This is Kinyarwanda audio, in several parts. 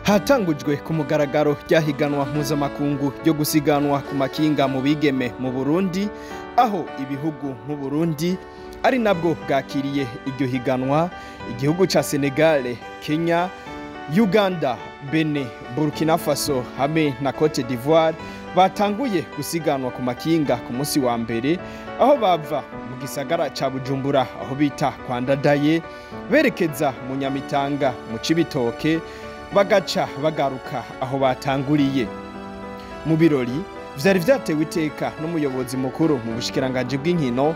Hatangujwe ku mugaragaro ryahiganwa mpuzamakungu ryo gusiganwa ku makinga mu bigeme mu Burundi, aho ibihugu mu Burundi ari nabwo bwakiriye iryo higanwa. Igihugu ca Senegal, Kenya, Uganda, Benin, Burkina Faso hamwe na Cote d'Ivoire batanguye gusiganwa ku makinga ku munsi wa mbere, aho bava mu gisagara ca Bujumbura aho bita kwa Ndadaye berekeza mu Nyamitanga mu Cibitoke, bagaca bagaruka aho batanguriye. Mu birori vyari vyatewe iteka n'umuyobozi mukuru mu bushikiranganje bw'inkino,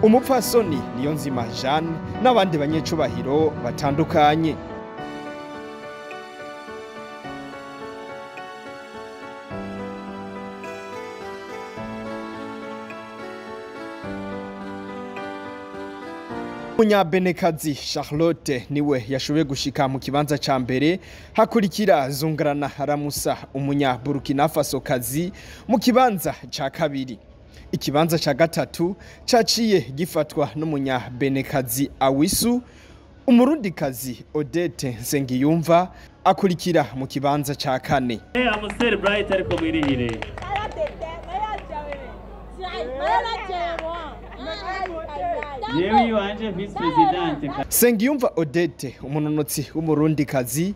umupfasoni Niyonzima Jeanne n'abandi banyecubahiro batandukanye. Munyabenekazi Charlotte niwe yashoboye gushika mu kibanza ca mbere, hakurikira Zungarana Ramusa umunya Burkina Faso kazi mu kibanza ca kabiri. Ikibanza ca gatatu caciye gifatwa n'umunya Benekazi Awisu, umurundi kazi Odette Nsengiyumva akurikira mu kibanza ca kane. Amuseri Bright ariko mwirihire. Nsengiyumva Odette umunonotsi w'umurundi kazi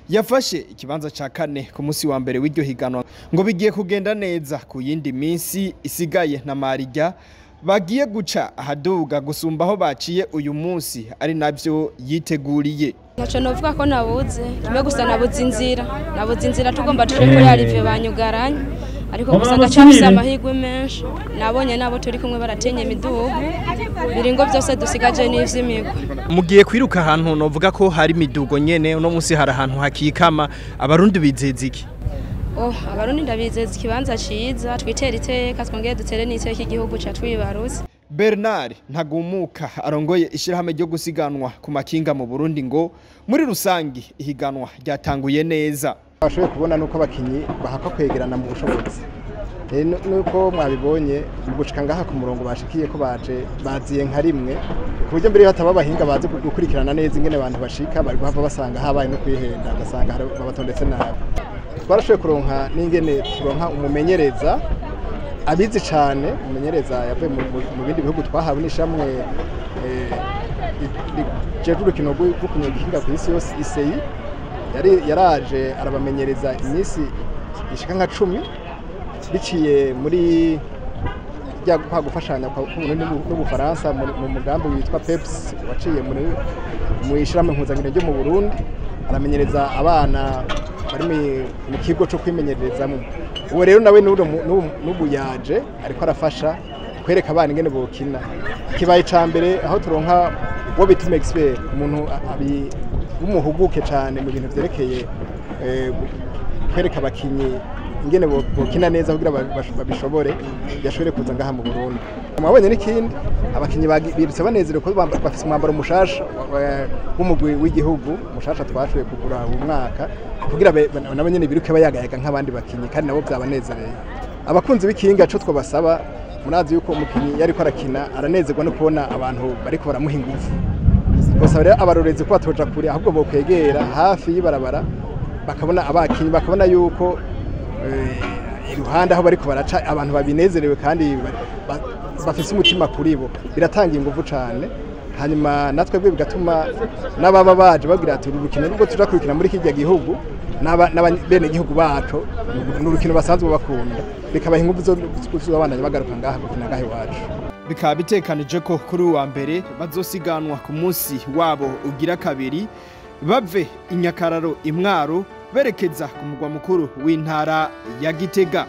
yafashe ikibanza ca kane ku munsi wa mbere w'iryo higanwa, ngo bigiye kugenda neza ku yindi minsi isigaye na Marijya bagiye guca ahaduga gusumba aho baciye uyu munsi, ari navyo yiteguriye. Naco novuga ko nabuze kimwe gusa nabuze inzira tugomba tuje kuri Arive banyugaranye, ariko gusa ndacafise amahirwe menshi, nabonye nabo turi kumwe baratenye imidugu, biringo byose dusigaje n'ivy'imigo. Mugiye kwiruka ahantu novuga ko hari imidugo nyene, uno munsi hari ahantu hakikama, abarundi bizeza iki? Abarundi ndabizeza ikibanza ciza, twitera iteka twongeye dutere n'iteka igihugu ca twibarutse. Bernard Ntagumuka arongoye ishirahamwe ryo gusiganwa ku makinga mu Burundi, ngo muri rusangi ihiganwa ryatanguye neza. Bashoboye kubona nuko abakinyi bahaka kwegerana mu bushobozi, nuko mwabibonye mu gushika ngaha ku murongo bashikiye ko baziye nka rimwe, ku buryo mbere hataba abahinga bazi gukurikirana neza ingene abantu bashika, bari guhava basanga habaye no kwihenda, basanga babatondetse nabi. Twarashoboye kuronka n'ingene turonka umumenyereza abizi cane, umumenyereza yavuye mu bindi bihugu twahawe n'ishamwe jeje urukino rwo kunywa igihinga ku isi yose ISEI, yaraje arabamenyereza iminsi ishika nka 10 biciye muri rya gufashanya n'Ubufaransa mu mugambi witwa PEPS waciye mu ishyirahamwe mpuzamahanga ryo mu Burundi. Aramenyereza abana bari mu kigo cyo kwimenyerezamo. Uwo rero nawe n'ubu yaje ariko arafasha kwereka abana ingene bokina. Kibaye ca mbere aho turonka wo bituma expert, umuntu umuhuguke cyane mu bintu vyerekeye kwereka abakinyi ingene bokina neza kugira babishobore, yashobore kuza ngaha mu Burundi. Mwabonye n'ikindi abakinyi birutse banezerewe ko bafise umwambaro mushasha w'umugwi w'igihugu mushasha twashoboye kugura uyu mwaka, kugira nabo nyene biruke bayagayaga nk'abandi bakinyi, kandi nabo byabanezereye. Abakunzi b'ikinga cyo twabasaba, murazi yuko umukinyi yariko arakina aranezerwa no kubona abantu bariko baramuha ingufu. Gusa rero abarorezi ko batoja kure, ahubwo bokwegera hafi y'ibarabara bakabona abakinyi, bakabona yuko iruhande aho bariko baraca abantu babinezerewe kandi bafise umutima kuri bo, biratanga ingufu cane. Hanyuma natwe bwe bigatuma n'ababa baje bagira ati urukino rwo tuja kurikina muri kijya gihugu n'abene gihugu bacu n'urukino basanzwe bakunda, bikabaha ingufu zo abana bagaruka ngaha gukina ngahe wacu. Bikaba bitekanije ko kuri wa mbere bazosiganwa ku munsi wabo ugira kabiri, bave Inyakararo Imwaro berekeza ku mugwa mukuru w'intara ya Gitega.